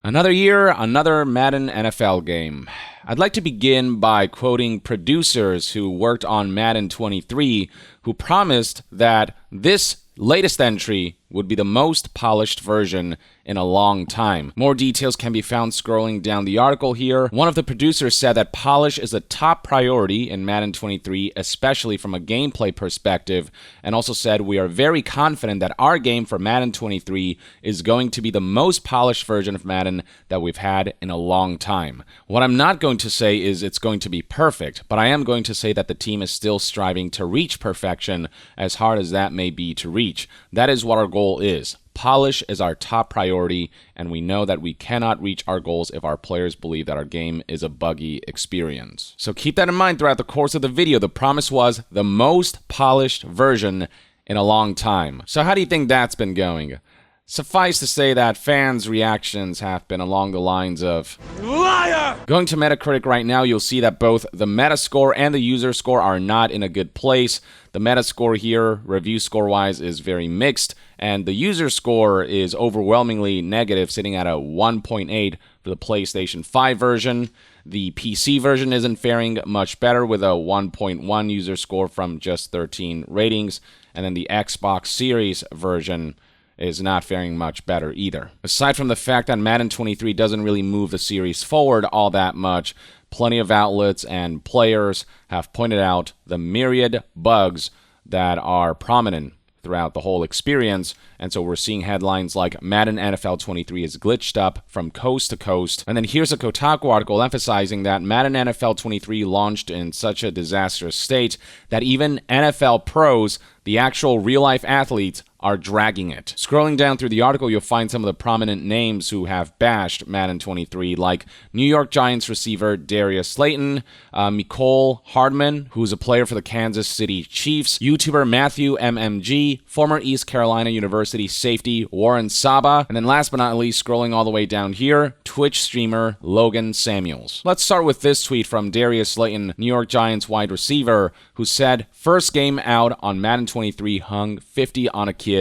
Another year, another Madden NFL game. I'd like to begin by quoting producers who worked on Madden 23 who promised that this latest entry would be the most polished version in a long time. More details can be found scrolling down the article here. One of the producers said that polish is a top priority in Madden 23, especially from a gameplay perspective, and also said, "We are very confident that our game for Madden 23 is going to be the most polished version of Madden that we've had in a long time." What I'm not going to say is it's going to be perfect, but I am going to say that the team is still striving to reach perfection, as hard as that may be to reach. That is what our goal is. Polish is our top priority, and we know that we cannot reach our goals if our players believe that our game is a buggy experience. So keep that in mind throughout the course of the video. The promise was the most polished version in a long time. So how do you think that's been going? Suffice to say that fans' reactions have been along the lines of liar! Going to Metacritic right now, you'll see that both the Metascore and the user score are not in a good place. The Metascore here, review score-wise, is very mixed, and the user score is overwhelmingly negative, sitting at a 1.8 for the PlayStation 5 version. The PC version isn't faring much better with a 1.1 user score from just 13 ratings, and then the Xbox Series version is not faring much better either. Aside from the fact that Madden 23 doesn't really move the series forward all that much, plenty of outlets and players have pointed out the myriad bugs that are prominent throughout the whole experience, and so we're seeing headlines like Madden NFL 23 is glitched up from coast to coast. And then here's a Kotaku article emphasizing that Madden NFL 23 launched in such a disastrous state that even NFL pros, the actual real-life athletes, are dragging it. Scrolling down through the article, you'll find some of the prominent names who have bashed Madden 23, like New York Giants receiver Darius Slayton, Mecole Hardman, who's a player for the Kansas City Chiefs, YouTuber Matthew MMG, former East Carolina University safety Warren Saba, and then last but not least, scrolling all the way down here, Twitch streamer Logan Samuels. Let's start with this tweet from Darius Slayton, New York Giants wide receiver, who said, "First game out on Madden 23 hung 50 on a kid.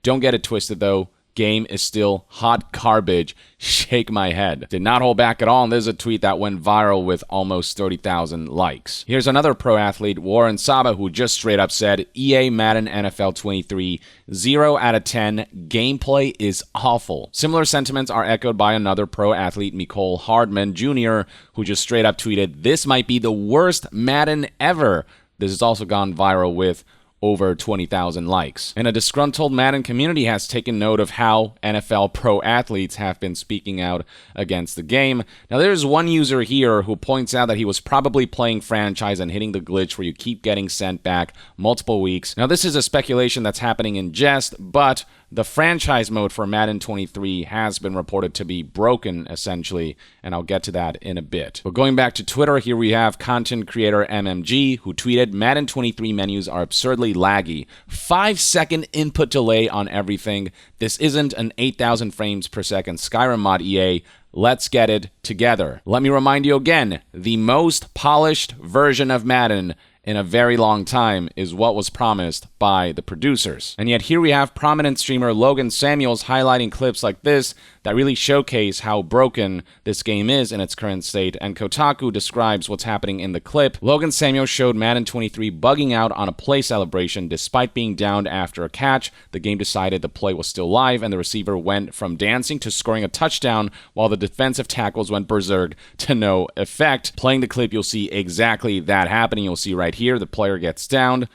Don't get it twisted though. Game is still hot garbage. Shake my head." Did not hold back at all, and there's a tweet that went viral with almost 30,000 likes. Here's another pro athlete, Warren Saba, who just straight up said, "EA Madden NFL 23, 0 out of 10. Gameplay is awful." Similar sentiments are echoed by another pro athlete, Mecole Hardman Jr., who just straight up tweeted, "This might be the worst Madden ever." This has also gone viral with over 20,000 likes. And a disgruntled Madden community has taken note of how NFL pro athletes have been speaking out against the game. Now, there's one user here who points out that he was probably playing franchise and hitting the glitch where you keep getting sent back multiple weeks. Now, this is a speculation that's happening in jest, but the franchise mode for Madden 23 has been reported to be broken, essentially, and I'll get to that in a bit. But going back to Twitter, here we have content creator MMG, who tweeted, "Madden 23 menus are absurdly laggy. 5-second input delay on everything. This isn't an 8,000 frames per second Skyrim mod, EA. Let's get it together." Let me remind you again, the most polished version of Madden in a very long time is what was promised by the producers. And yet here we have prominent streamer Logan Samuels highlighting clips like this that really showcase how broken this game is in its current state, and Kotaku describes what's happening in the clip. Logan Samuels showed Madden 23 bugging out on a play celebration. Despite being downed after a catch, the game decided the play was still live, and the receiver went from dancing to scoring a touchdown, while the defensive tackles went berserk to no effect. Playing the clip, you'll see exactly that happening. You'll see right here, the player gets downed,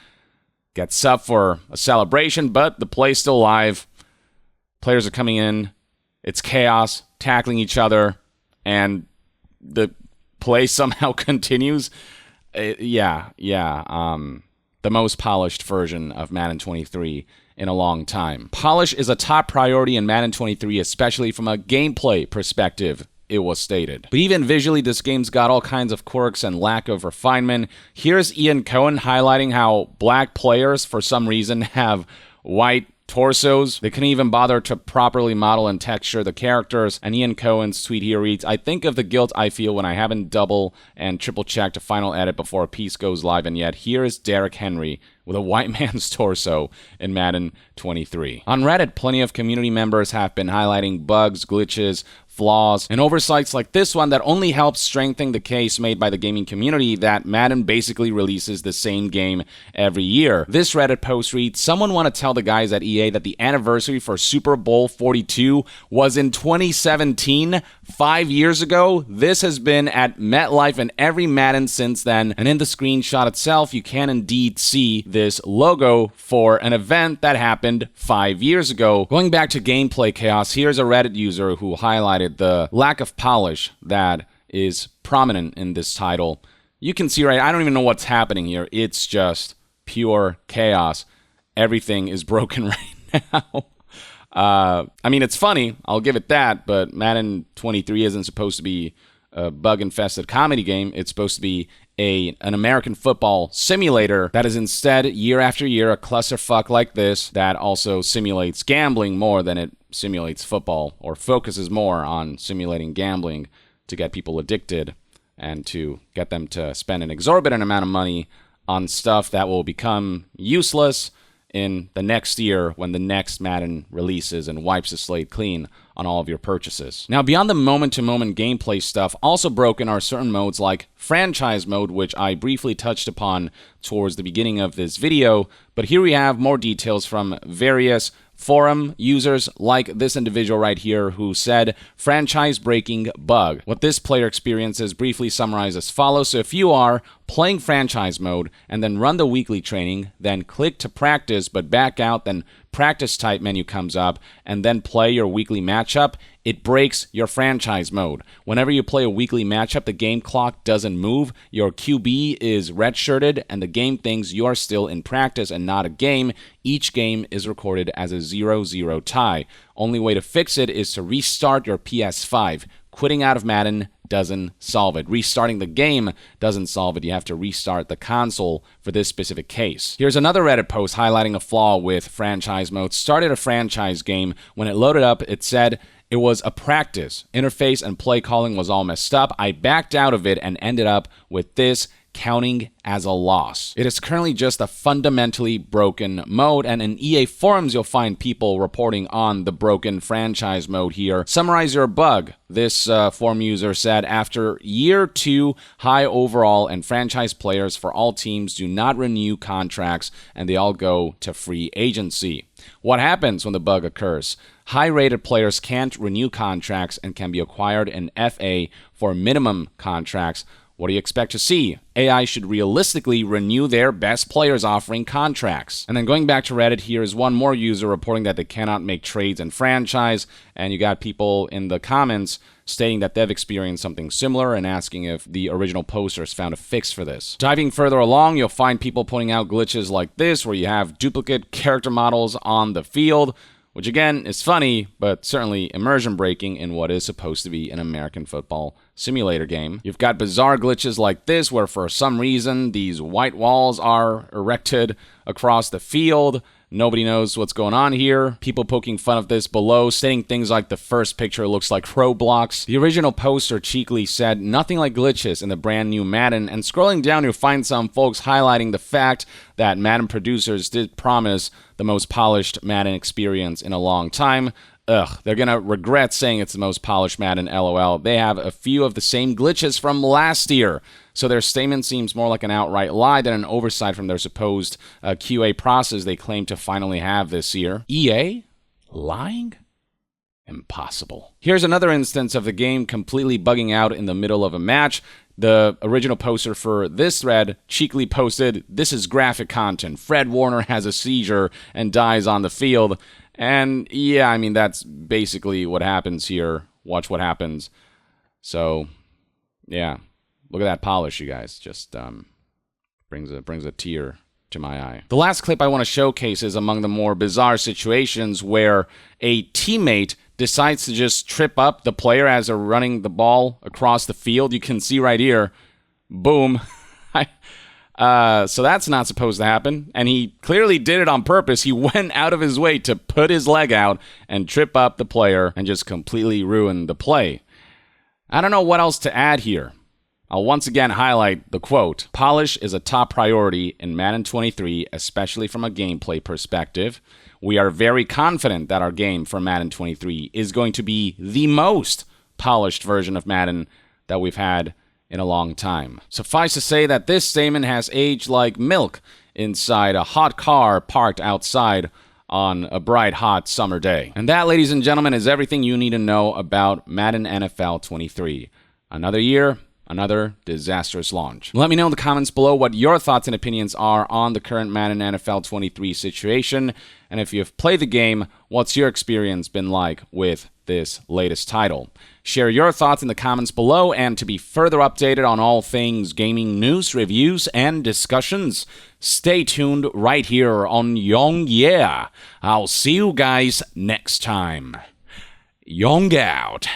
gets up for a celebration, but the play's still live. Players are coming in. It's chaos, tackling each other, and the play somehow continues. The most polished version of Madden 23 in a long time. Polish is a top priority in Madden 23, especially from a gameplay perspective, it was stated. But even visually, this game's got all kinds of quirks and lack of refinement. Here's Ian Cohen highlighting how black players, for some reason, have white torsos. They couldn't even bother to properly model and texture the characters. And Ian Cohen's tweet here reads, "I think of the guilt I feel when I haven't double and triple checked a final edit before a piece goes live, and yet here is Derrick Henry with a white man's torso in Madden 23. On Reddit, plenty of community members have been highlighting bugs, glitches, flaws, and oversights like this one that only helps strengthen the case made by the gaming community that Madden basically releases the same game every year. This Reddit post reads, "Someone want to tell the guys at EA that the anniversary for Super Bowl 42 was in 2017, 5 years ago. This has been at MetLife and every Madden since then, and in the screenshot itself, you can indeed see this logo for an event that happened 5 years ago." Going back to gameplay chaos, here's a Reddit user who highlighted the lack of polish that is prominent in this title. You can see, right, I don't even know what's happening here. It's just pure chaos. Everything is broken right now. I mean, it's funny, I'll give it that, but Madden 23 isn't supposed to be a bug-infested comedy game. It's supposed to be an American football simulator that is instead, year after year, a clusterfuck like this that also simulates gambling more than it simulates football, or focuses more on simulating gambling to get people addicted and to get them to spend an exorbitant amount of money on stuff that will become useless in the next year when the next Madden releases and wipes the slate clean on all of your purchases. Now, beyond the moment-to-moment gameplay stuff, also broken are certain modes like franchise mode, which I briefly touched upon towards the beginning of this video, but here we have more details from various forum users like this individual right here who said, "Franchise-breaking bug." What this player experiences briefly summarized as follows. So if you are playing franchise mode and then run the weekly training, then click to practice but back out, then practice type menu comes up, and then play your weekly matchup, it breaks your franchise mode. Whenever you play a weekly matchup, the game clock doesn't move, your QB is redshirted, and the game thinks you are still in practice and not a game. Each game is recorded as a 0-0 tie. Only way to fix it is to restart your PS5. Quitting out of Madden doesn't solve it. Restarting the game doesn't solve it. You have to restart the console for this specific case. Here's another Reddit post highlighting a flaw with franchise mode. Started a franchise game. When it loaded up, it said it was a practice. Interface and play calling was all messed up. I backed out of it and ended up with this counting as a loss. It is currently just a fundamentally broken mode, and in EA forums you'll find people reporting on the broken franchise mode here. Summarize your bug. This forum user said, "After year 2, high overall and franchise players for all teams do not renew contracts and they all go to free agency." What happens when the bug occurs? High-rated players can't renew contracts and can be acquired in FA for minimum contracts. What do you expect to see? AI should realistically renew their best players offering contracts. And then going back to Reddit, here is one more user reporting that they cannot make trades in franchise, and you got people in the comments stating that they've experienced something similar and asking if the original posters found a fix for this. Diving further along, you'll find people pointing out glitches like this, where you have duplicate character models on the field, which again is funny, but certainly immersion breaking in what is supposed to be an American football simulator game. You've got bizarre glitches like this, where for some reason these white walls are erected across the field. Nobody knows what's going on here. People poking fun of this below, saying things like the first picture looks like Roblox. The original poster cheekily said, "Nothing like glitches in the brand new Madden," and scrolling down you'll find some folks highlighting the fact that Madden producers did promise the most polished Madden experience in a long time. They're gonna regret saying it's the most polished Madden, LOL. They have a few of the same glitches from last year. So their statement seems more like an outright lie than an oversight from their supposed QA process they claim to finally have this year. EA? Lying? Impossible. Here's another instance of the game completely bugging out in the middle of a match. The original poster for this thread cheekily posted, "This is graphic content. Fred Warner has a seizure and dies on the field." And yeah, I mean, that's basically what happens here. Watch what happens. So, yeah. Look at that polish, you guys. Just brings a tear to my eye. The last clip I want to showcase is among the more bizarre situations where a teammate decides to just trip up the player as they're running the ball across the field. You can see right here, boom. So that's not supposed to happen, and he clearly did it on purpose. He went out of his way to put his leg out and trip up the player and just completely ruin the play. I don't know what else to add here. I'll once again highlight the quote, "Polish is a top priority in Madden 23, especially from a gameplay perspective. We are very confident that our game for Madden 23 is going to be the most polished version of Madden that we've had in a long time." Suffice to say that this statement has aged like milk inside a hot car parked outside on a bright, hot summer day. And that, ladies and gentlemen, is everything you need to know about Madden NFL 23. Another year, another disastrous launch. Let me know in the comments below what your thoughts and opinions are on the current Madden NFL 23 situation. And if you've played the game, what's your experience been like with this latest title? Share your thoughts in the comments below, and to be further updated on all things gaming news, reviews, and discussions, stay tuned right here on Young Yeah. I'll see you guys next time. Young out.